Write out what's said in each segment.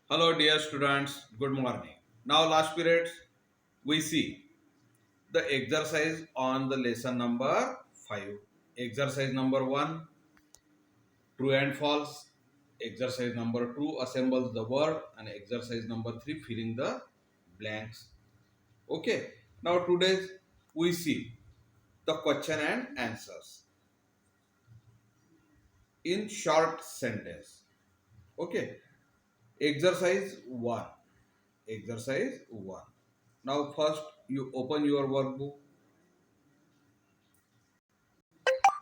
Hello, dear students. Good morning. Now, last period, we see the exercise on the lesson number 5. Exercise number 1, true and false. Exercise number 2, assembles the word. And exercise number 3, filling the blanks. Okay. Now, today, we see the question and answers in short sentence. Okay. Exercise 1. Exercise 1. Now, first, you open your workbook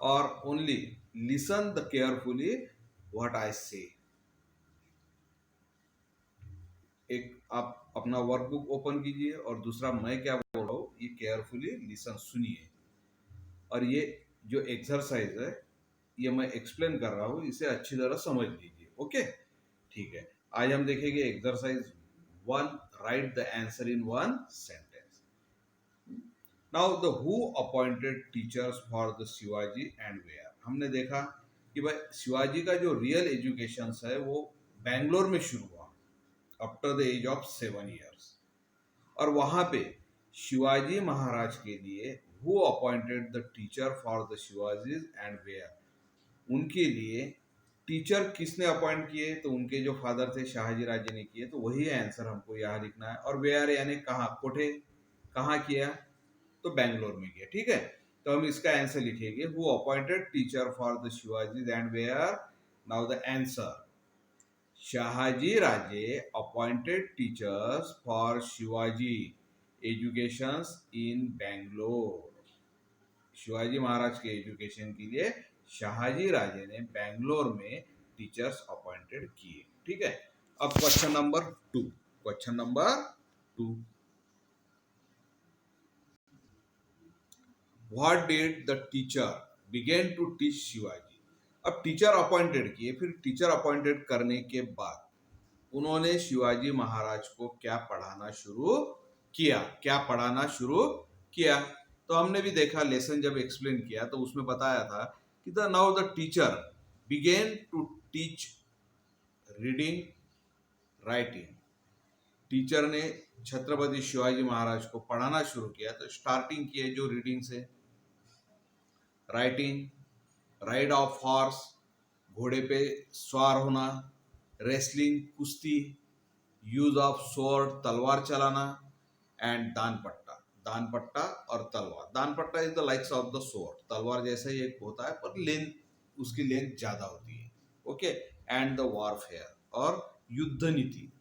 or only listen the carefully what I say. एक आप अपना workbook open कीजिए और दूसरा मैं क्या बोल रहा हूँ ये केयरफुली लिसन सुनिए और ये जो एक्सरसाइज है ये मैं एक्सप्लेन कर रहा हूँ इसे अच्छी तरह समझ लीजिए। ओके, ठीक है। आज हम देखेंगे exercise 1, write the answer in one sentence. Now the who appointed teachers for the Shivaji and where. हमने देखा कि भाई शिवाजी का जो रियल एजुकेशन है वो बैंगलोर में शुरू हुआ after the age of 7 years। और वहां पे शिवाजी महाराज के लिए who appointed the teacher for the Shivaji and where, उनके लिए टीचर किसने अपॉइंट किए, तो उनके जो फादर थे शाहजी राजे ने किए, तो वही आंसर हमको यहाँ लिखना है। और वेयर यानी कहाँ, कोठे कहाँ किया, तो बैंगलोर में किया। ठीक है, तो हम इसका आंसर लिखेंगे who appointed teacher for the Shivaji and where. Now the answer, Shahaji Raje appointed teachers for Shivaji educations in Bangalore। Shivaji Maharaj के एजुकेशन के लिए शाहजी राजे ने बैंगलोर में टीचर्स अपॉइंटेड किए। ठीक है, अब question number 2। Question number 2, what did the teacher begin to teach Shivaji. अब टीचर अपॉइंटेड किए, फिर टीचर अपॉइंटेड करने के बाद उन्होंने शिवाजी महाराज को क्या पढ़ाना शुरू किया, क्या पढ़ाना शुरू किया। तो हमने भी देखा लेसन जब एक्सप्लेन किया तो उसमें बताया था कि the now the teacher begin to teach reading writing. Teacher ने छत्रपति शिवाजी महाराज को पढ़ाना शुरू किया, तो स्टार्टिंग किए जो रीडिंग से, राइटिंग, राइड ऑफ हॉर्स, घोड़े पे सवार होना, रेसलिंग कुश्ती, यूज ऑफ स्वॉर्ड तलवार चलाना, एंड दान पट्टा, दान पट्टा और तलवार। दान पट्टा is the likes of the sword, तलवार जैसा ही एक होता है पर लेंथ, उसकी लेंथ ज्यादा होती है। ओके, एंड द वॉरफेयर और युद्ध नीति।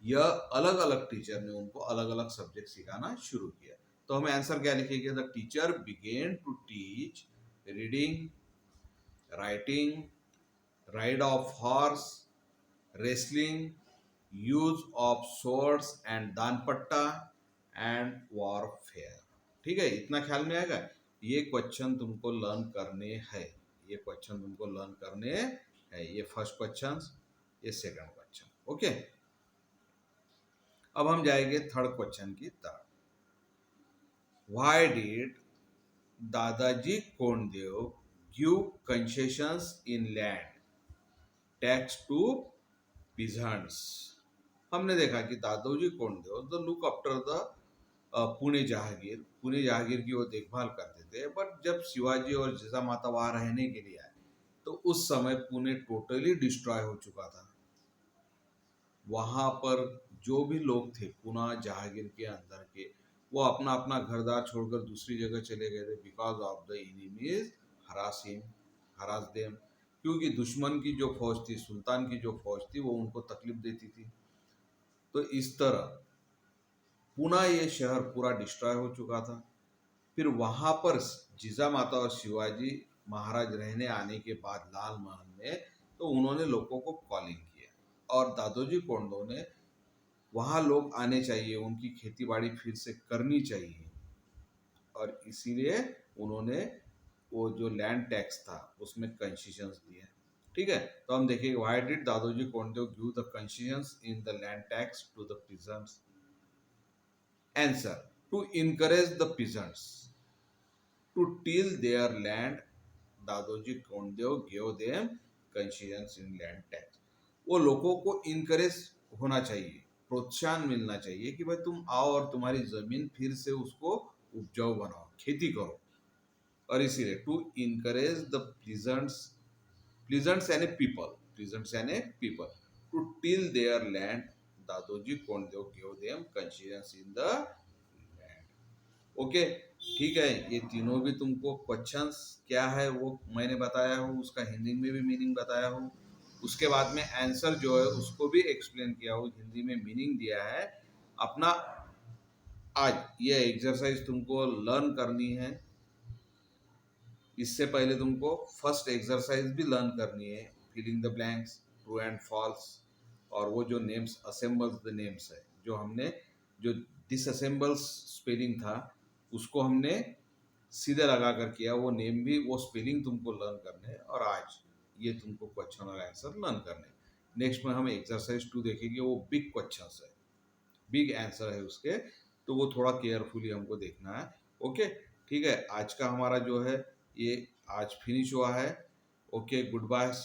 यह अलग अलग टीचर ने उनको अलग अलग सब्जेक्ट सिखाना शुरू किया। तो हमें आंसर क्या लिखेंगे, the teacher begin to teach reading, writing, ride of horse, wrestling, use of swords and danpatta and warfare. ठीक है, इतना ख्याल में आएगा। ये क्वेश्चन तुमको लर्न करने हैं, ये क्वेश्चन तुमको लर्न करने हैं। ये फर्स्ट क्वेश्चन, ये सेकंड क्वेश्चन। ओके, अब हम जाएंगे थर्ड क्वेश्चन की तरफ। Why did Dadaji Kondadev give concessions in land tax to peasants। हमने देखा कि Dadoji Kondadev the look after the Pune jagir, Pune jagir की वो देखभाल करते थे। बट जब शिवाजी और जिजामाता वहां रहने के लिए आए तो उस समय पुणे टोटली डिस्ट्रॉय हो चुका था। वहां पर जो भी लोग थे पुणे जहांगीर के अंदर के, वो अपना अपना घरदार छोड़कर दूसरी जगह चले गए थे because of the enemies harassing harass them. क्योंकि दुश्मन की जो फौज थी, सुल्तान की जो फौज थी, वो उनको तकलीफ देती थी। तो इस तरह पुनः ये शहर पूरा डिस्ट्रॉय हो चुका था। फिर वहां पर जिजामाता और शिवाजी महाराज रहने आने के बाद लाल महल में, तो उन्होंने लोगों को कॉलिंग किया और दादोजी कोंडदेव ने वहां लोग आने चाहिए, उनकी खेती बाड़ी फिर से करनी चाहिए, और इसीलिए उन्होंने वो जो लैंड टैक्स था उसमें कंसेशंस दिए। ठीक है, तो हम देखेंगे why did Dadoji Kondadev give the concessions in the land tax to the peasants. Answer, to encourage the peasants to till their land, Dadoji Kondadev give them concessions in land tax. वो लोगों को इनकरेज होना चाहिए, प्रोत्साहन मिलना चाहिए कि भाई तुम आओ और तुम्हारी जमीन फिर से उसको उपजाऊ बनाओ, खेती करो। और इसीलिए टू इनकरेज द प्लीजेंट्स यानी पीपल, प्लीजेंट्स यानी people to till their land, Dadoji Kondadev give them considerance in the land. Okay, ठीक है, ये तीनों भी तुमको क्वेश्चंस क्या है वो मैंने बताया हूँ, उसका हिंदी में भी मीनिंग बताया हूँ। उसके बाद में आंसर जो है उसको भी एक्सप्लेन किया हूँ, हिंदी में मीनिंग दिया है अपना। आज ये एक्सरसाइज तुमको लर्न करनी है। इससे पहले तुमको फर्स्ट एक्सरसाइज भी लर्न करनी है, filling the blanks, true and false, और वो जो नेम्स असेंबल्स द नेम्स है, जो हमने जो डिसअसेंबल्स स्पेलिंग था उसको हमने सीधे लगा कर किया, वो नेम भी वो स्पेलिंग तुमको लर्न करने हैं। और आज ये तुमको क्वेश्चन और आंसर लर्न करने हैं। नेक्स्ट में हम एक्सरसाइज 2 देखेंगे, वो बिग क्वेश्चंस है, बिग आंसर है उसके, तो वो थोड़ा केयरफुली हमको देखना है। ओके, ठीक है, आज का हमारा जो है ये आज फिनिश हुआ है। Okay, good bye.